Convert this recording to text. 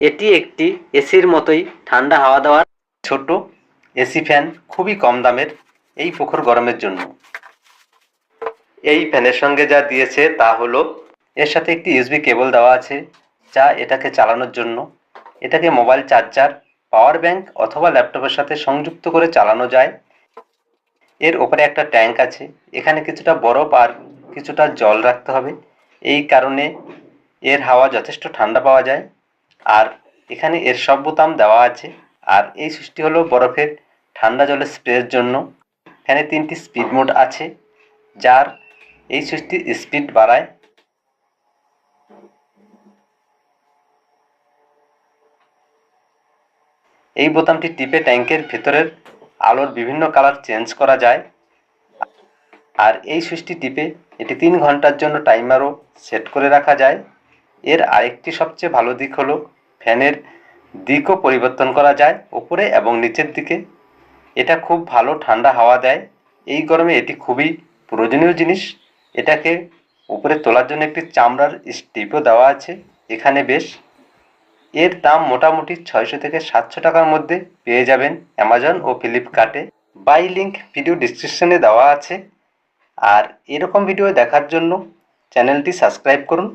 এটি একটি এসির মতোই ঠান্ডা হাওয়া দেওয়ার ছোট এসি ফ্যান, খুবই কম দামের এই প্রখর গরমের জন্য। এই ফ্যানের সঙ্গে যা দিয়েছে তা হলো এর সাথে একটি ইউএসবি কেবল দেওয়া আছে, যা এটাকে চালানোর জন্য। এটাকে মোবাইল চার্জার, পাওয়ার ব্যাংক অথবা ল্যাপটপের সাথে সংযুক্ত করে চালানো যায়। এর ওপরে একটা ট্যাঙ্ক আছে, এখানে কিছুটা বরফ আর কিছুটা জল রাখতে হবে, এই কারণে এর হাওয়া যথেষ্ট ঠান্ডা পাওয়া যায়। আর এখানে এর সব বোতাম দেওয়া আছে। আর এই সুইচটি হলো বরফের ঠান্ডা জলের স্প্রের জন্য। এখানে 3টি স্পিড মোড আছে, যার এই সুইচটি স্পিড বাড়ায়। এই বোতামটি টিপে ট্যাঙ্কের ভেতরের আলোর বিভিন্ন কালার চেঞ্জ করা যায়। আর এই সুইচটি টিপে এটি 3 ঘন্টার জন্য টাইমারও সেট করে রাখা যায়। এর আরেকটি সবচেয়ে ভালো দিক হলো ফ্যানের দিকও পরিবর্তন করা যায়, উপরে এবং নিচের দিকে। এটা খুব ভালো ঠান্ডা হাওয়া দেয়। এই গরমে এটি খুবই প্রয়োজনীয় জিনিস। এটাকে উপরে তোলার জন্য একটি চামড়ার স্ট্রিপও দেওয়া আছে এখানে বেশ। এর দাম মোটামুটি 600 থেকে 700 টাকার মধ্যে পেয়ে যাবেন অ্যামাজন ও ফ্লিপকার্টে। বাই লিঙ্ক ভিডিও ডিসক্রিপশনে দেওয়া আছে। আর এরকম ভিডিও দেখার জন্য চ্যানেলটি সাবস্ক্রাইব করুন।